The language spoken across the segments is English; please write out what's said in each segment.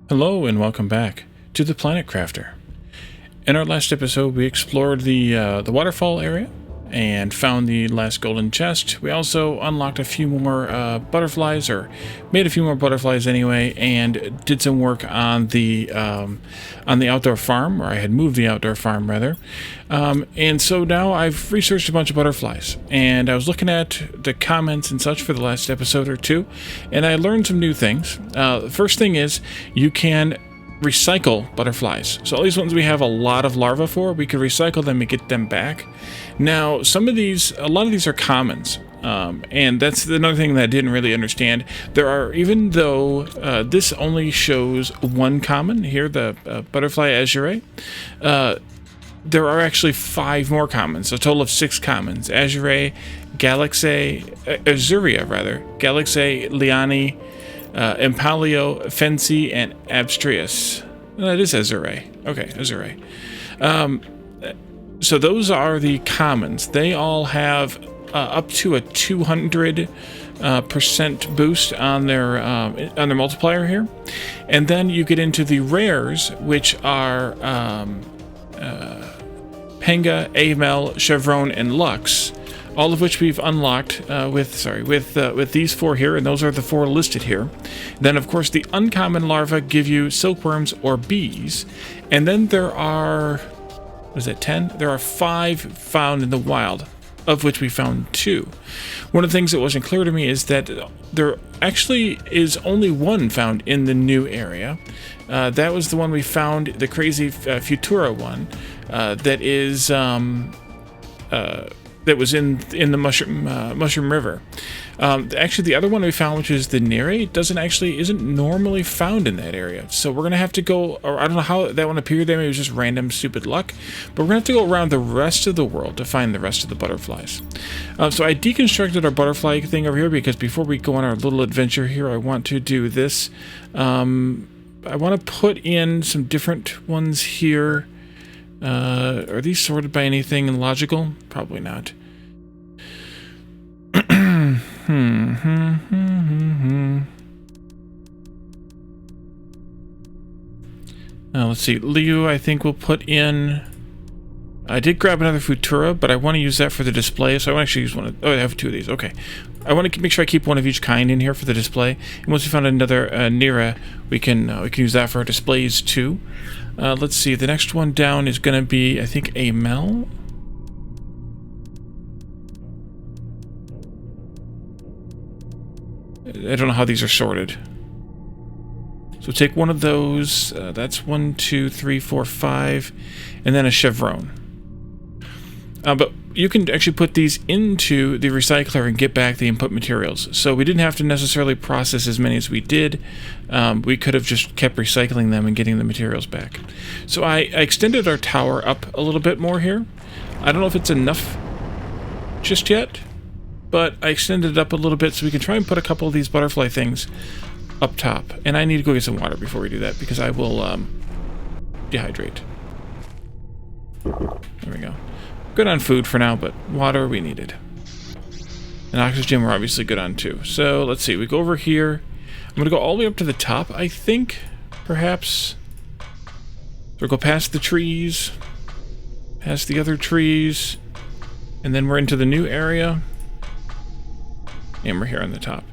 Hello and welcome back to the Planet Crafter. In our last episode, we explored the waterfall area and found the last golden chest. We also unlocked a few more butterflies, or made a few more butterflies anyway, and did some work on the outdoor farm, or I had moved the outdoor farm rather. And so now I've researched a bunch of butterflies, and I was looking at the comments and such for the last episode or two, and I learned some new things. The first thing is you can recycle butterflies. So all these ones we have a lot of larvae for, we could recycle them and get them back. Now, a lot of these are commons, and that's another thing that I didn't really understand. There are, even though this only shows one common here, the butterfly azure, there are actually 5 more commons, a total of 6 commons: azure, galaxy, azuria rather, galaxy, liani, Empalio, Fency, and Abstreus. That is Azure. Okay, Azure. So those are the commons. They all have up to a 200% boost on their multiplier here. And then you get into the rares, which are Penga, Amel, Chevron, and Lux. All of which we've unlocked with these 4 here, and those are the 4 listed here. Then, of course, the uncommon larvae give you silkworms or bees, and then there are, 10? There are 5 found in the wild, of which we found 2. One of the things that wasn't clear to me is that there actually is only 1 found in the new area. That was the one we found, the crazy Futura one, that is that was in the Mushroom River. Actually, the other one we found, which is the Nere, isn't normally found in that area. So we're gonna have to go, or I don't know how that one appeared there. Maybe it was just random stupid luck. But we're gonna have to go around the rest of the world to find the rest of the butterflies. So I deconstructed our butterfly thing over here because before we go on our little adventure here, I want to do this. I want to put in some different ones here. Are these sorted by anything logical? Probably not. Let's see. Liu, I think we'll put in. I did grab another Futura, but I want to use that for the display, so I want to actually use one of. Oh, I have 2 of these. Okay. I want to make sure I keep one of each kind in here for the display. And once we found another Nira, we can use that for our displays too. Let's see. The next one down is going to be, I think, Amel. I don't know how these are sorted. So take one of those. That's 1, 2, 3, 4, 5, and then a chevron. But you can actually put these into the recycler and get back the input materials. So we didn't have to necessarily process as many as we did. We could have just kept recycling them and getting the materials back. So I extended our tower up a little bit more here. I don't know if it's enough just yet, but I extended it up a little bit so we can try and put a couple of these butterfly things up top. And I need to go get some water before we do that because I will dehydrate. There we go. Good on food for now, but water we needed. And oxygen we're obviously good on too. So let's see, we go over here. I'm going to go all the way up to the top, I think, perhaps. So we'll go past the trees, past the other trees, and then we're into the new area. And we're here on the top.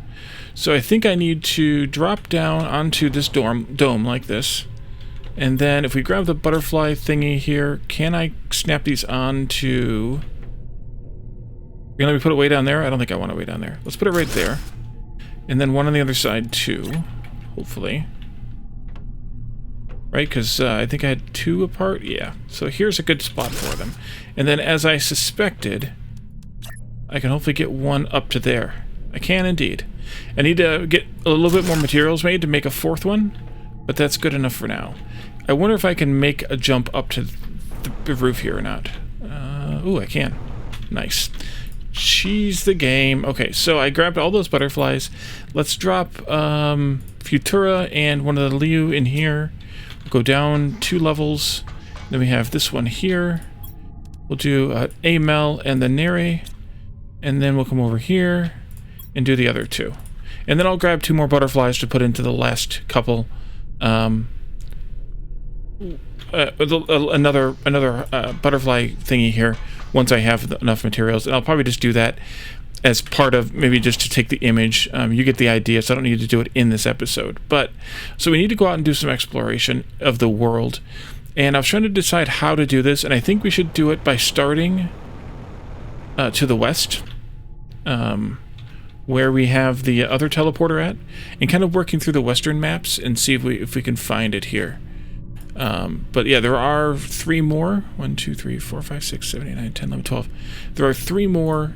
So I think I need to drop down onto this dome like this. And then if we grab the butterfly thingy here, can I snap these onto... You're gonna let me put it way down there? I don't think I want it way down there. Let's put it right there. And then one on the other side too, hopefully. Right, because I think I had 2 apart? Yeah. So here's a good spot for them. And then as I suspected, I can hopefully get one up to there. I can indeed. I need to get a little bit more materials made to make a 4th one, but that's good enough for now. I wonder if I can make a jump up to the roof here or not. Ooh, I can. Nice. Cheese the game. Okay, so I grabbed all those butterflies. Let's drop Futura and one of the Liu in here. We'll go down 2 levels. Then we have this one here. We'll do Amel and the Nere. And then we'll come over here and do the other 2. And then I'll grab 2 more butterflies to put into the last couple another butterfly thingy here once I have enough materials, and I'll probably just do that as part of maybe just to take the image. You get the idea, so I don't need to do it in this episode. But so we need to go out and do some exploration of the world, and I was trying to decide how to do this, and I think we should do it by starting to the west, where we have the other teleporter at, and kind of working through the western maps and see if we can find it here. But yeah, there are 3 more. 1, 2, 3, 4, 5, 6, 7, 8, 9, 10, 11, 12. There are 3 more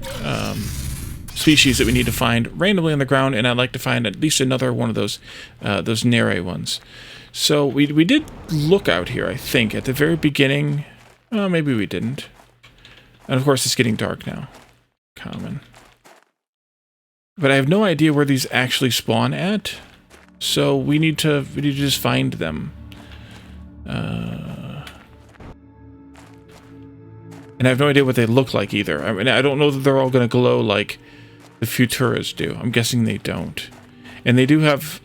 species that we need to find randomly on the ground, and I'd like to find at least another one of those Larvae ones. So we did look out here, I think, at the very beginning. Oh, maybe we didn't. And of course, it's getting dark now. Common. But I have no idea where these actually spawn at. So we need to just find them. And I have no idea what they look like either. I mean, I don't know that they're all going to glow like the Futuras do. I'm guessing they don't. And they do have,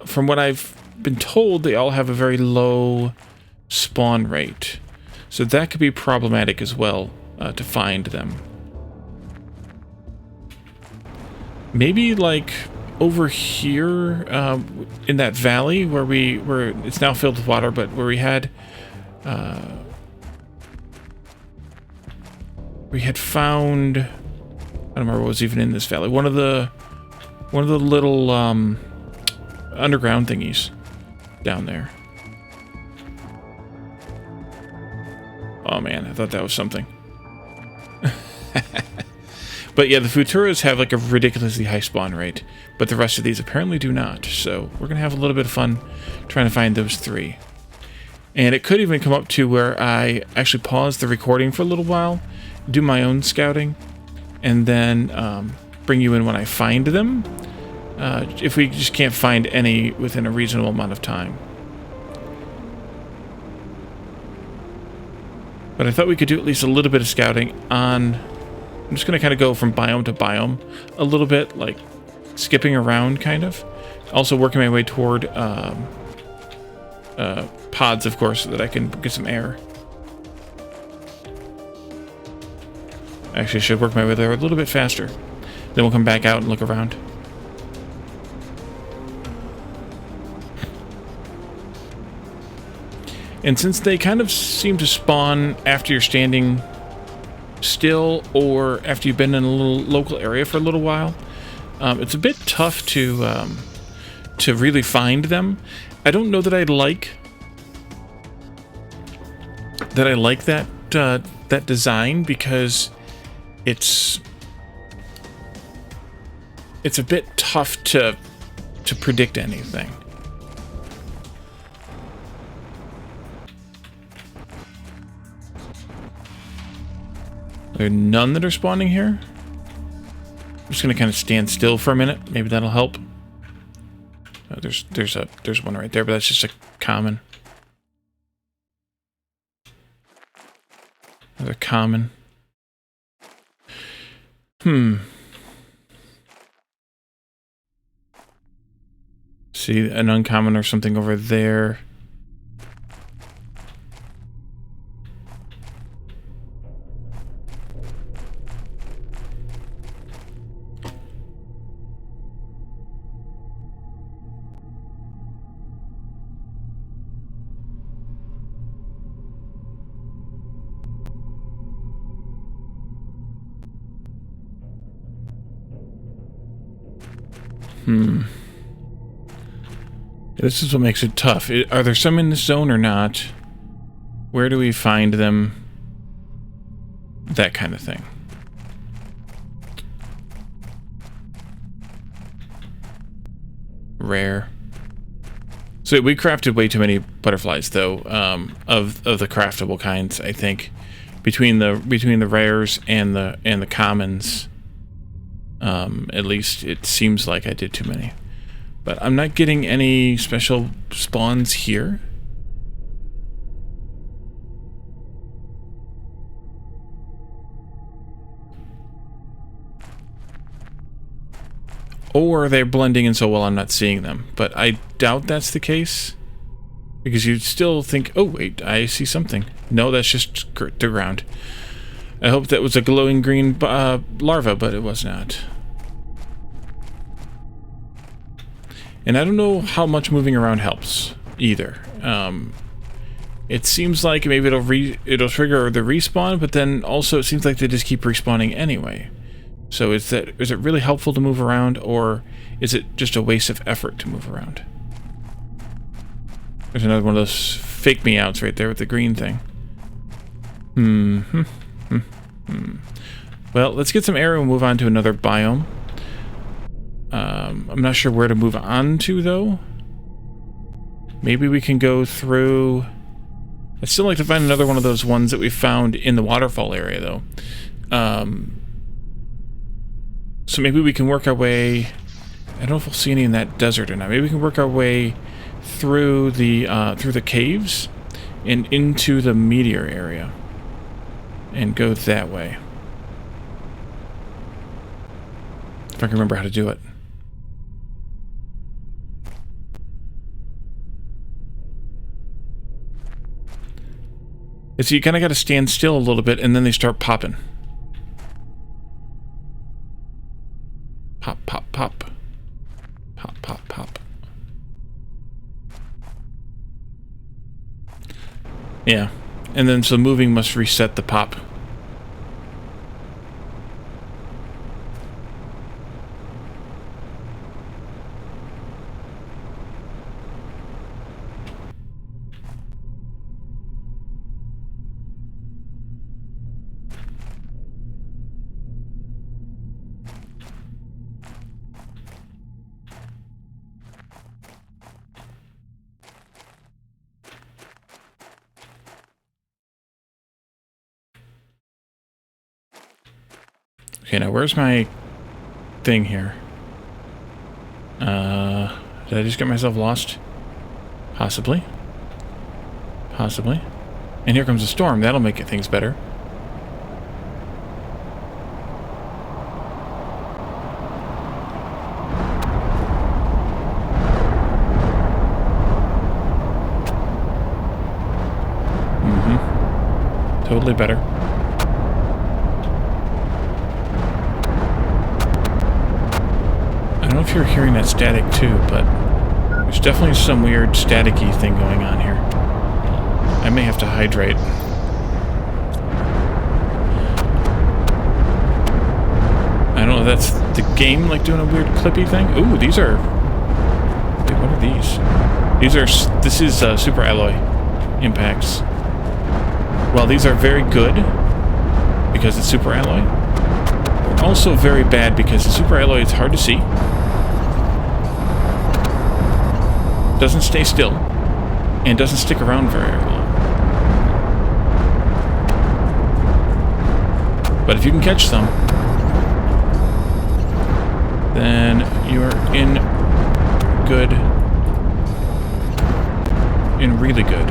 from what I've been told, they all have a very low spawn rate. So that could be problematic as well, to find them. Maybe like over here in that valley where it's now filled with water, but where we had found, I don't remember what was even in this valley. One of the little underground thingies down there. Oh man, I thought that was something. But yeah, the Futuras have like a ridiculously high spawn rate, but the rest of these apparently do not. So we're going to have a little bit of fun trying to find those 3. And it could even come up to where I actually pause the recording for a little while, do my own scouting, and then bring you in when I find them, if we just can't find any within a reasonable amount of time. But I thought we could do at least a little bit of scouting on... I'm just going to kind of go from biome to biome a little bit, like skipping around, kind of. Also working my way toward pods, of course, so that I can get some air. Actually, I should work my way there a little bit faster. Then we'll come back out and look around. And since they kind of seem to spawn after you're standing still or after you've been in a little local area for a little while, it's a bit tough to really find them. I don't know that I like that design, because it's a bit tough to predict anything. There are none that are spawning here. I'm just gonna kind of stand still for a minute. Maybe that'll help. There's one right there, but that's just a common. Another common. See an uncommon or something over there. This is what makes it tough. Are there some in this zone or not? Where do we find them? That kind of thing. Rare. So we crafted way too many butterflies, though, of the craftable kinds. I think between the rares and the commons. At least it seems like I did too many. But I'm not getting any special spawns here. Or they're blending in so well I'm not seeing them. But I doubt that's the case. Because you'd still think, oh wait, I see something. No, that's just the ground. I hope that was a glowing green larva, but it was not. And I don't know how much moving around helps either. It seems like maybe it'll trigger the respawn, but then also it seems like they just keep respawning anyway. So is it really helpful to move around, or is it just a waste of effort to move around? There's another one of those fake me outs right there with the green thing. Well, let's get some air and move on to another biome. I'm not sure where to move on to, though. Maybe we can go through... I'd still like to find another one of those ones that we found in the waterfall area, though. So maybe we can work our way... I don't know if we'll see any in that desert or not. Maybe we can work our way through the caves and into the meteor area and go that way. If I can remember how to do it. So you kind of got to stand still a little bit, and then they start popping. Pop, pop, pop. Pop, pop, pop. Yeah. And then so moving must reset the pop. Okay, now where's my thing here? Did I just get myself lost? Possibly. Possibly. And here comes a storm. That'll make things better. Totally better. I don't know if you're hearing that static too, but there's definitely some weird staticky thing going on here. I may have to hydrate. I don't know, that's the game like doing a weird clippy thing. Ooh, these are... Wait, what are these? This is super alloy impacts. Well, these are very good because it's super alloy. They're also very bad because the super alloy is hard to see. Doesn't stay still, and doesn't stick around very long. But if you can catch some, then you're in really good.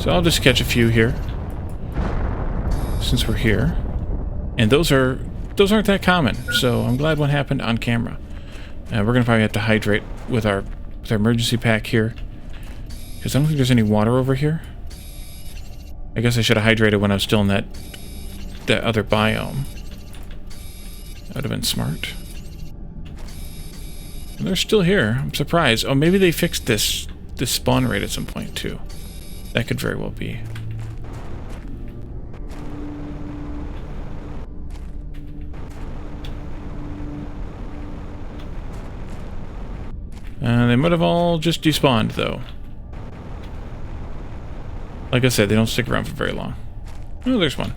So I'll just catch a few here, since we're here. And those aren't that common, so I'm glad one happened on camera. We're gonna probably have to hydrate with our emergency pack here, because I don't think there's any water over here. I guess I should have hydrated when I was still in that other biome. That would have been smart. And they're still here. I'm surprised. Oh, maybe they fixed this spawn rate at some point too. That could very well be. They might have all just despawned, though. Like I said, they don't stick around for very long. Oh, there's one.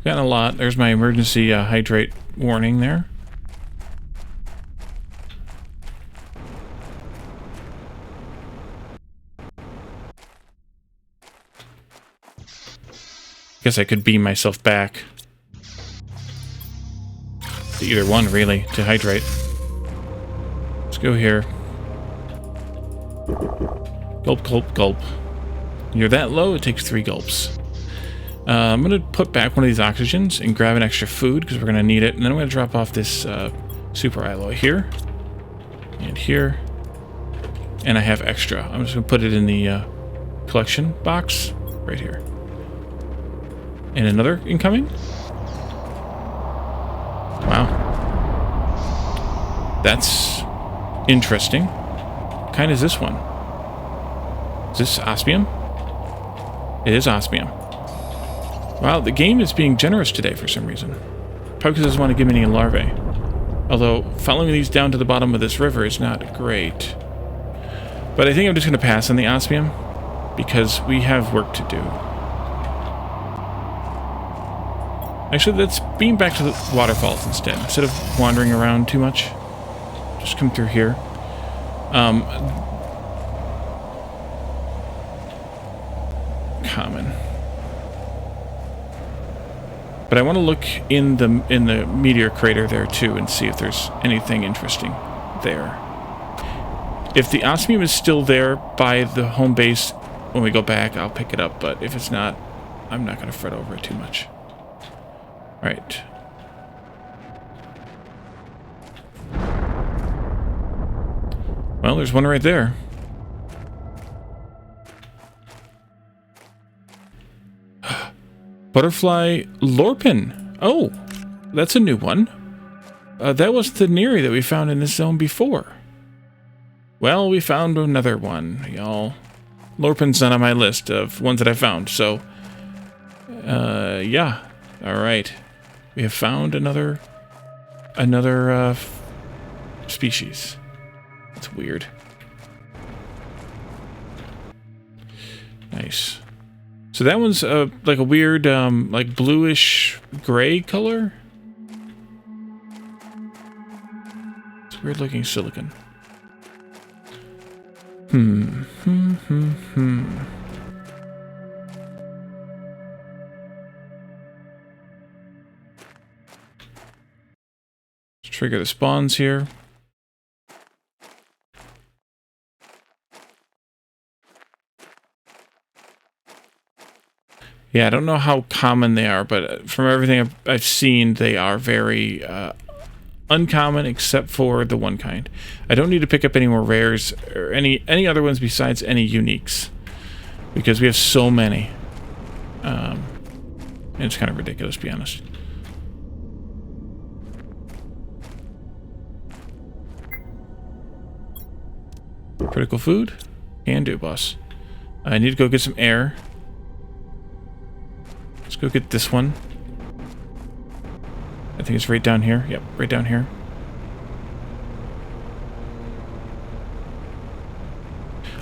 Gotten a lot. There's my emergency hydrate warning there. Guess I could beam myself back to either one, really, to hydrate. Let's go here. Gulp, gulp, gulp. When you're that low, it takes 3 gulps. I'm going to put back one of these oxygens and grab an extra food because we're going to need it. And then I'm going to drop off this super alloy here. And here. And I have extra. I'm just going to put it in the collection box right here. And another incoming. Wow. That's interesting. What kind is this one? Is this osmium? It is osmium. Wow, the game is being generous today for some reason. Probably because it doesn't want to give me any larvae. Although, following these down to the bottom of this river is not great. But I think I'm just going to pass on the osmium, because we have work to do. Actually, let's beam back to the waterfalls instead of wandering around too much. Just come through here. Common. But I want to look in the meteor crater there too and see if there's anything interesting there. If the osmium is still there by the home base when we go back, I'll pick it up. But if it's not, I'm not going to fret over it too much. All right. Well, there's one right there. Butterfly Lorpin. Oh, that's a new one. That was the Neri that we found in this zone before. Well, we found another one, y'all. Lorpin's not on my list of ones that I found, so... yeah. Alright. We have found another species. That's weird. Nice. So that one's like a weird, like bluish gray color. It's weird looking silicon. Let's trigger the spawns here. Yeah, I don't know how common they are, but from everything I've seen, they are very uncommon except for the one kind. I don't need to pick up any more rares or any other ones besides any uniques, because we have so many. And it's kind of ridiculous, to be honest. Critical food? Can do, boss. I need to go get some air. Let's go get this one. I think it's right down here. Yep, right down here.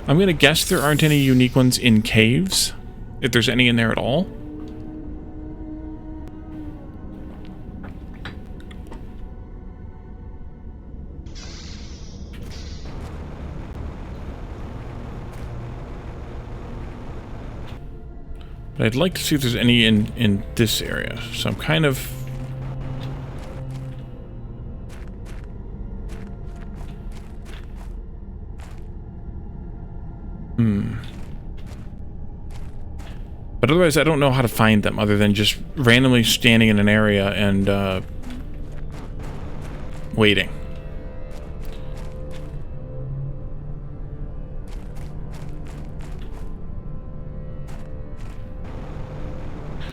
I'm going to guess there aren't any unique ones in caves, if there's any in there at all. But I'd like to see if there's any in this area. So I'm kind of... But otherwise, I don't know how to find them other than just randomly standing in an area and waiting.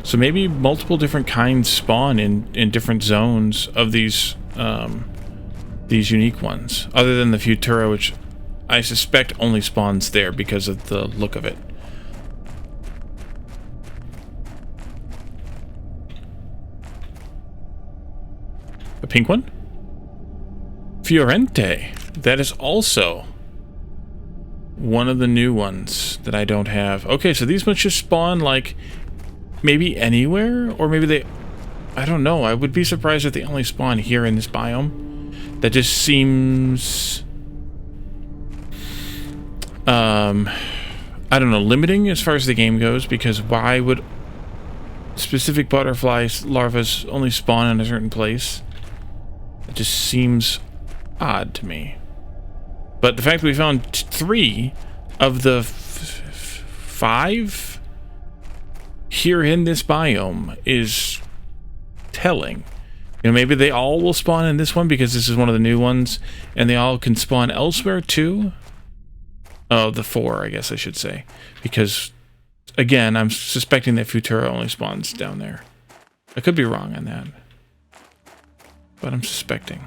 So maybe multiple different kinds spawn in different zones of these unique ones, other than the Futura, which I suspect only spawns there because of the look of it. A pink one? Fiorente. That is also one of the new ones that I don't have. Okay, so these must just spawn like maybe anywhere, or maybe they... I don't know. I would be surprised if they only spawn here in this biome. That just seems... I don't know, limiting as far as the game goes, because why would specific butterfly larvae only spawn in a certain place? It just seems odd to me. But the fact that we found 3 of the 5 here in this biome is telling. You know, maybe they all will spawn in this one because this is one of the new ones, and they all can spawn elsewhere too. Oh, the 4, I guess I should say. Because, again, I'm suspecting that Futura only spawns down there. I could be wrong on that. But I'm suspecting.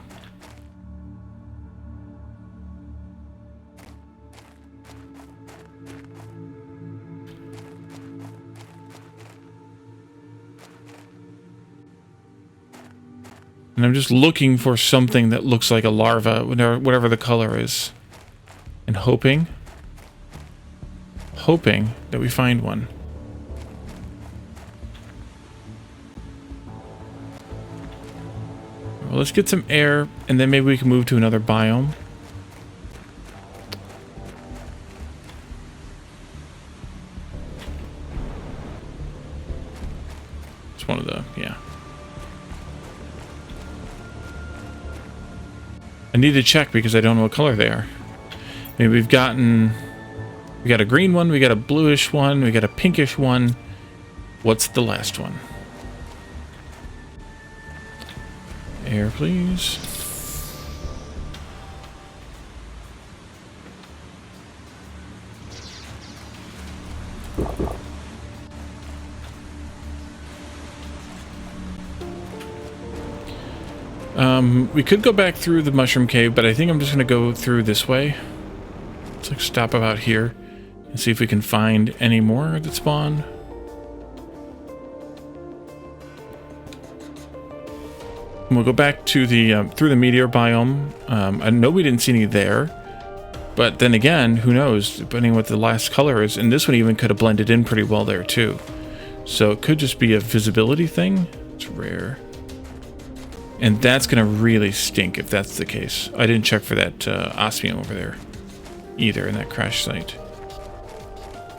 And I'm just looking for something that looks like a larva, whatever the color is. And hoping that we find one. Well, let's get some air, and then maybe we can move to another biome. It's one of the, yeah. I need to check because I don't know what color they are. Maybe we got a green one, we got a bluish one, we got a pinkish one. What's the last one? Air, please. We could go back through the mushroom cave, but I think I'm just going to go through this way. Let's like stop about here and see if we can find any more that spawn. And we'll go back to the through the meteor biome. I know we didn't see any there, but then again, who knows? Depending on what the last color is, and this one even could have blended in pretty well there too. So it could just be a visibility thing. It's rare. And that's going to really stink if that's the case. I didn't check for that osmium over there either in that crash site.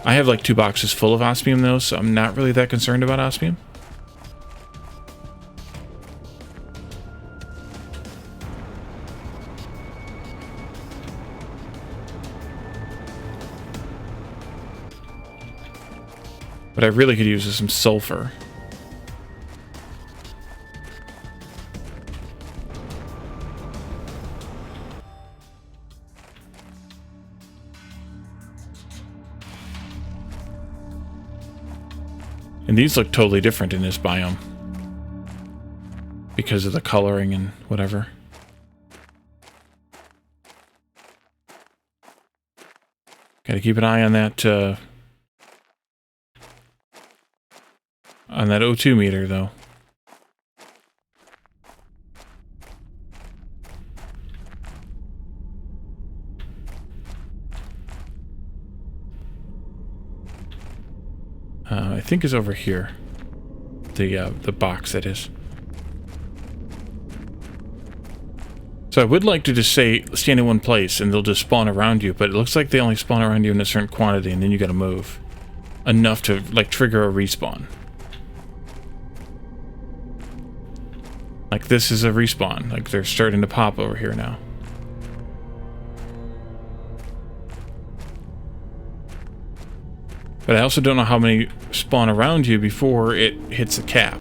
I have like 2 boxes full of osmium though, so I'm not really that concerned about osmium. What I really could use is some sulfur. And these look totally different in this biome because of the coloring and whatever. Gotta keep an eye on that O2 meter though. I think is over here. The box, that is. So I would like to just say, stand in one place and they'll just spawn around you, but it looks like they only spawn around you in a certain quantity and then you gotta move. Enough to, like, trigger a respawn. Like, this is a respawn. Like, they're starting to pop over here now. But I also don't know how many spawn around you before it hits a cap.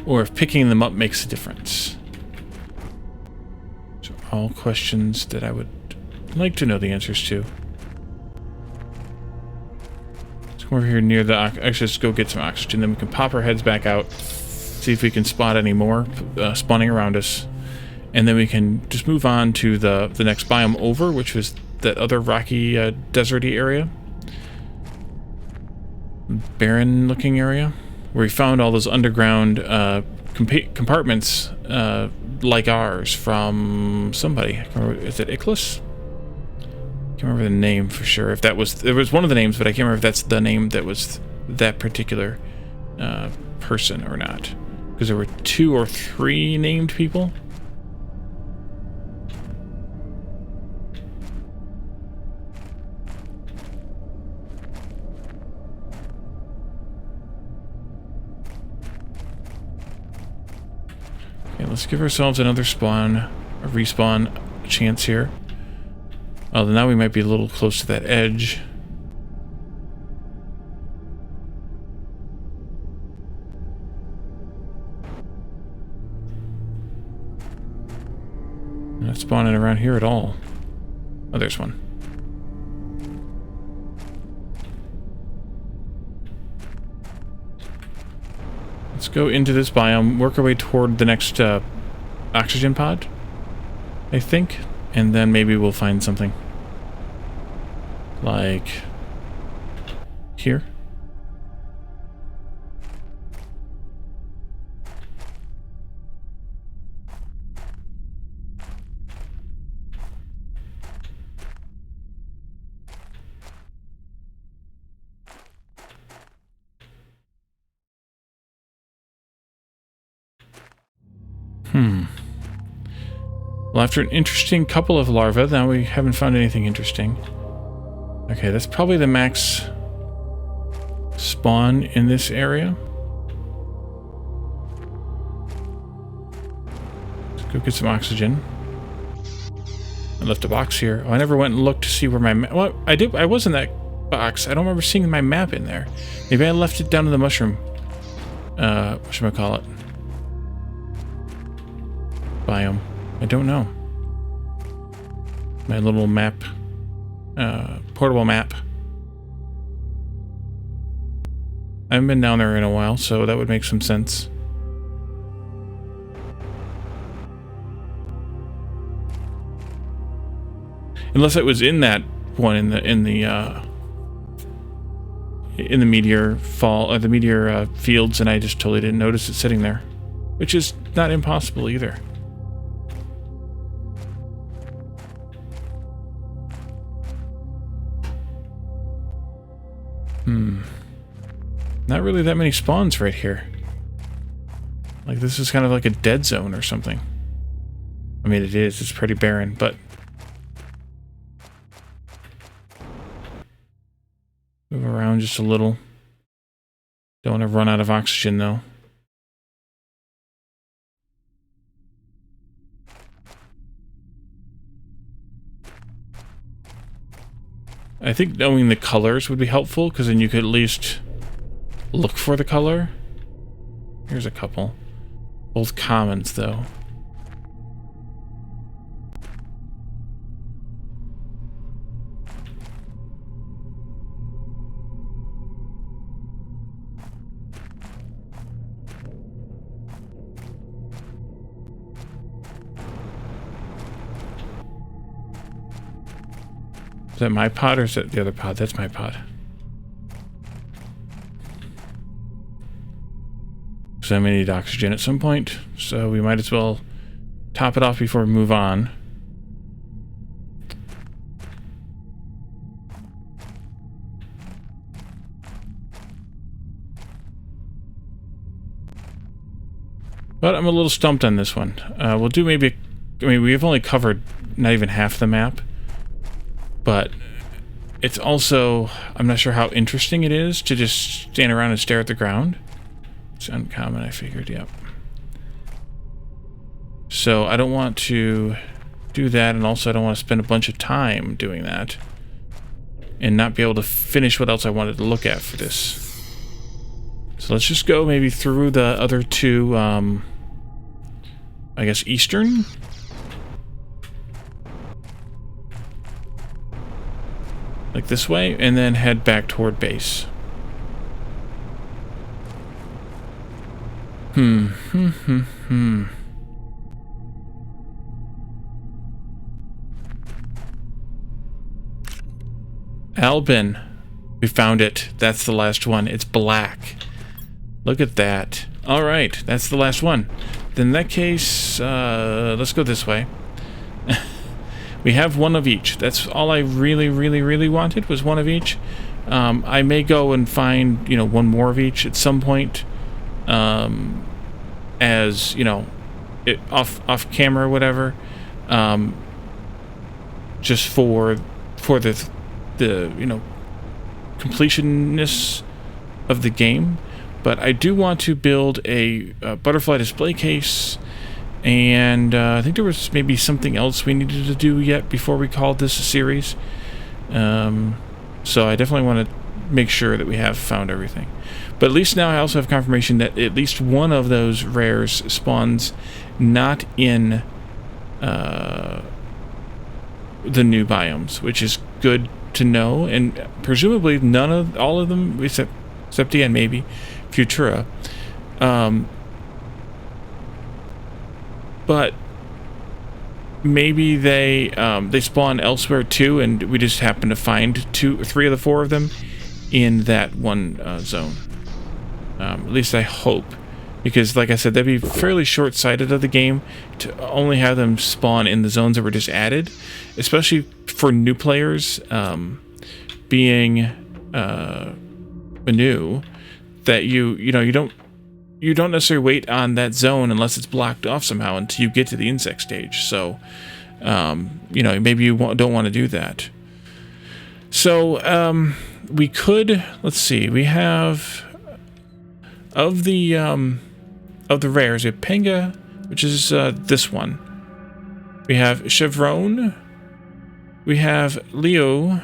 Or if picking them up makes a difference. So all questions that I would like to know the answers to. Let's come over here near the... Actually, let's go get some oxygen. Then we can pop our heads back out. See if we can spot any more spawning around us. And then we can just move on to the next biome over, which was that other rocky, deserty area. Barren looking area where we found all those underground compartments like ours from somebody. I can't remember, is it Ichlas? I can't remember the name for sure. If that was, it was one of the names, but I can't remember if that's the name that was that particular person or not, because there were 2 or 3 named people. Let's give ourselves another spawn, a respawn chance here. Oh, now we might be a little close to that edge. Not spawning around here at all. Oh, there's one. Let's go into this biome, work our way toward the next oxygen pod, I think, and then maybe we'll find something. Like here. Well, after an interesting couple of larvae, now we haven't found anything interesting. Okay, that's probably the max spawn in this area. Let's go get some oxygen. I left a box here. Oh, I never went and looked to see where my map... Well, I did. I was in that box. I don't remember seeing my map in there. Maybe I left it down in the mushroom. Whatchamacallit? Biome. I don't know. My little map. Portable map. I haven't been down there in a while, so that would make some sense. Unless it was in that one in the meteor fall or the meteor fields, and I just totally didn't notice it sitting there, which is not impossible either. Not really that many spawns right here. Like, this is kind of like a dead zone or something. I mean, it is. It's pretty barren, but... Move around just a little. Don't want to run out of oxygen, though. I think knowing the colors would be helpful, because then you could at least look for the color. Here's a couple. Both commons, though. Is that my pod or is that the other pod? That's my pod. So I'm gonna need oxygen at some point, so we might as well top it off before we move on. But I'm a little stumped on this one. We'll do maybe... I mean, we've only covered not even half the map. But it's also... I'm not sure how interesting it is to just stand around and stare at the ground. It's uncommon, I figured, yep. So I don't want to do that, and also I don't want to spend a bunch of time doing that. And not be able to finish what else I wanted to look at for this. So let's just go maybe through the other two, I guess, eastern? Like this way, and then head back toward base. Albin. We found it. That's the last one. It's black. Look at that. Alright, that's the last one. Then in that case, let's go this way. We have one of each. That's all I really wanted, was one of each. I may go and find, you know, one more of each at some point. As, you know, off camera or whatever. Just for the you know, completionness of the game. But I do want to build a butterfly display case And I think there was maybe something else we needed to do yet before we called this a series. So I definitely want to make sure that we have found everything. But at least now I also have confirmation that at least one of those rares spawns not in the new biomes, which is good to know. And presumably all of them, except again maybe Futura. But maybe they spawn elsewhere too, and we just happen to find 2 or 3 of the 4 of them in that one zone. At least I hope, because like I said, that'd be fairly short-sighted of the game to only have them spawn in the zones that were just added, especially for new players, being new, that you don't necessarily wait on that zone unless it's blocked off somehow until you get to the insect stage. So, maybe you don't want to do that. So, we could, let's see, we have, of the rares, we have Penga, which is this one. We have Chevron. We have Leo,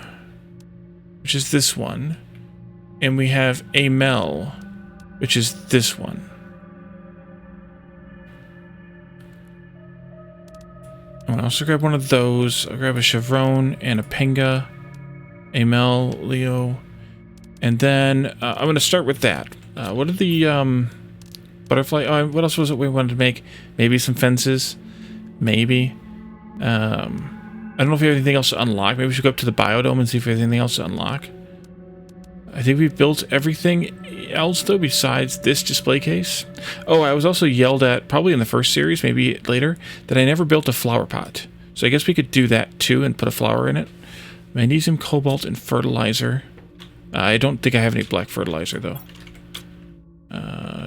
which is this one. And we have Amel, which is this one. I'm going to also grab one of those. I'll grab a Chevron and a Penga, Amel, Leo. And then I'm going to start with that. What are the butterfly? What else was it we wanted to make? Maybe some fences. Maybe. I don't know if we have anything else to unlock. Maybe we should go up to the biodome and see if we have anything else to unlock. I think we've built everything else, though, besides this display case. Oh, I was also yelled at, probably in the first series, maybe later, that I never built a flower pot. So I guess we could do that, too, and put a flower in it. Magnesium, cobalt, and fertilizer. I don't think I have any black fertilizer, though.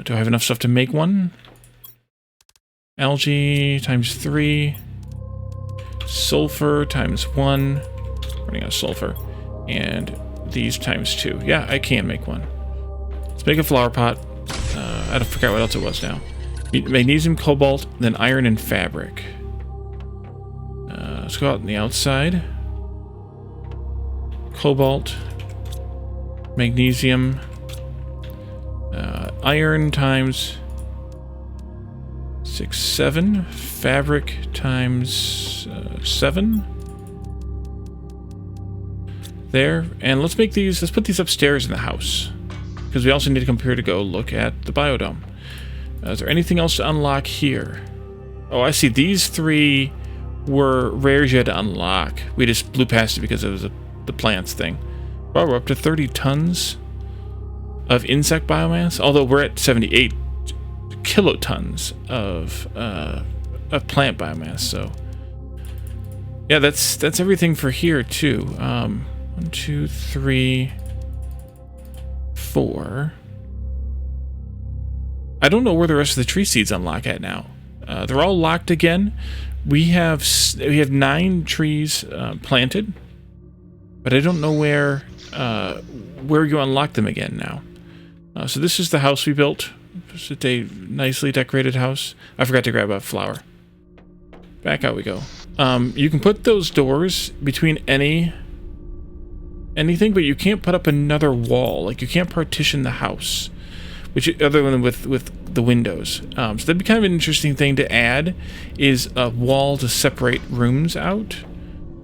Do I have enough stuff to make one? Algae times 3. Sulfur times 1. Running out of sulfur. And these times 2. Yeah, I can make one. Let's make a flower pot. I forgot what else it was now. Magnesium, cobalt, then iron and fabric. Let's go out on the outside. Cobalt. Magnesium. Iron times 6, 7. Fabric times 7. There. And let's make these, let's put these upstairs in the house, because we also need to come here to go look at the biodome. Is there anything else to unlock here? Oh, I see. These 3 were rares you had to unlock. We just blew past it because it was the plants thing. Well, we're up to 30 tons of insect biomass, although we're at 78 kilotons of plant biomass. So yeah, that's everything for here too. 1, 2, 3, 4. I don't know where the rest of the tree seeds unlock at now. They're all locked again. We have 9 trees planted, but I don't know where you unlock them again now. So this is the house we built. It's a nicely decorated house. I forgot to grab a flower. Back out we go. You can put those doors between anything, but you can't put up another wall. Like, you can't partition the house, which other than with the windows. So that'd be kind of an interesting thing to add, is a wall to separate rooms out.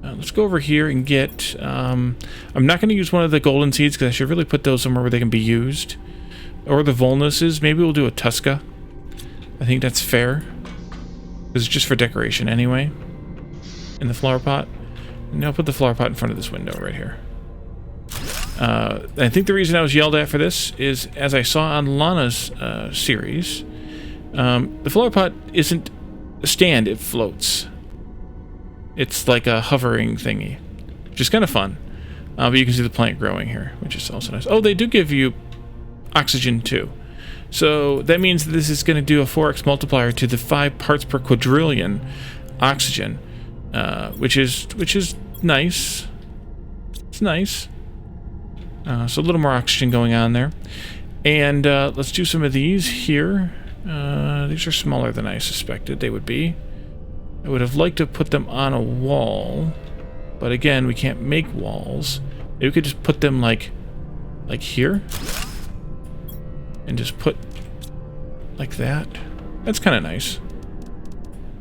Let's go over here and get... I'm not going to use one of the golden seeds, because I should really put those somewhere where they can be used. Or the Volnuses. Maybe we'll do a Tusca. I think that's fair. This is just for decoration anyway. In the flower pot. And I'll put the flower pot in front of this window right here. I think the reason I was yelled at for this is, as I saw on Lana's series, the flower pot isn't a stand, it floats. It's like a hovering thingy, which is kind of fun. But you can see the plant growing here, which is also nice. Oh, they do give you oxygen too. So that means that this is going to do a 4x multiplier to the 5 parts per quadrillion oxygen, which is nice. It's nice. So a little more oxygen going on there. And let's do some of these here. These are smaller than I suspected they would be. I would have liked to put them on a wall, but again, we can't make walls. Maybe we could just put them like here, and just put like that. That's kind of nice.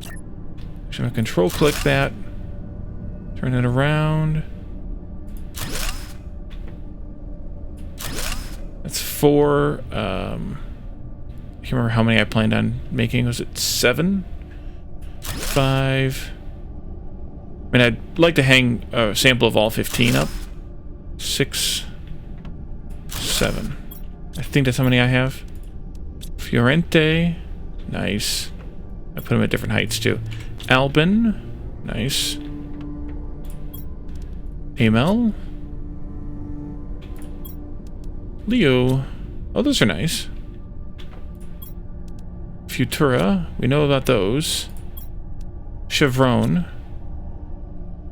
So I'm gonna control click that, turn it around. That's 4. I can't remember how many I planned on making. Was it 7? 5. I mean, I'd like to hang a sample of all 15 up. 6, 7. I think that's how many I have. Fiorente. Nice. I put them at different heights, too. Albin. Nice. Amel. Leo. Oh, those are nice. Futura. We know about those. Chevron.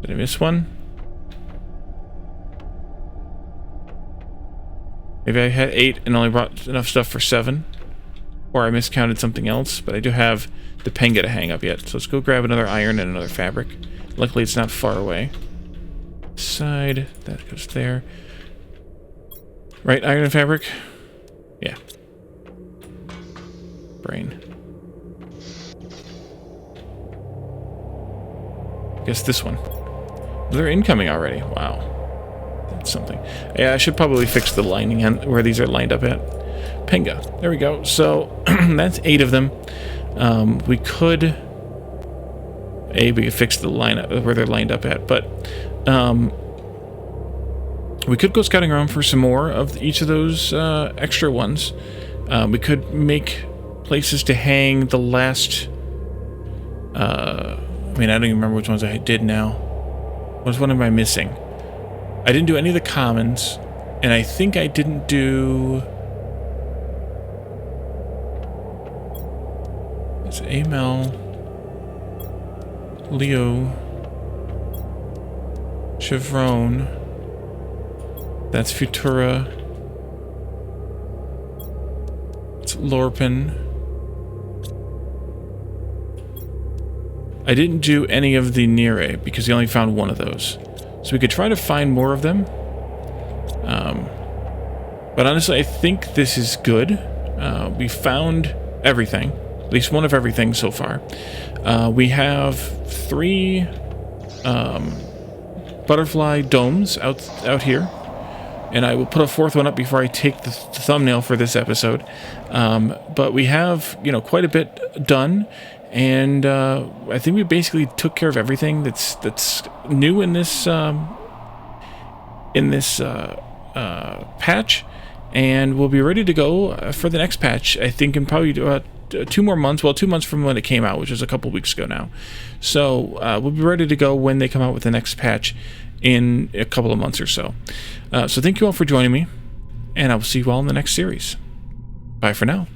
Did I miss one? Maybe I had 8 and only brought enough stuff for 7. Or I miscounted something else, but I do have the penga to hang up yet. So let's go grab another iron and another fabric. Luckily it's not far away. Side, that goes there. Right, iron and fabric? Yeah. Brain. I guess this one. They're incoming already. Wow. That's something. Yeah, I should probably fix the lining where these are lined up at. Penga. There we go. So, that's 8 of them. We could fix the line where they're lined up at, but we could go scouting around for some more of each of those extra ones. We could make places to hang the last... I mean, I don't even remember which ones I did now. Which one am I missing? I didn't do any of the commons, and I think I didn't do... It's Amel, Leo, Chevron, that's Futura, it's Lorpin. I didn't do any of the Nere because you only found one of those. So we could try to find more of them. But honestly, I think this is good. We found everything. At least one of everything so far. We have 3 butterfly domes out here. And I will put a 4th one up before I take the thumbnail for this episode. But we have, quite a bit done. And I think we basically took care of everything that's new in this patch, and we'll be ready to go for the next patch. I think in probably 2 more months. Well, 2 months from when it came out, which was a couple weeks ago now. So we'll be ready to go when they come out with the next patch in a couple of months or so. So thank you all for joining me, and I will see you all in the next series. Bye for now.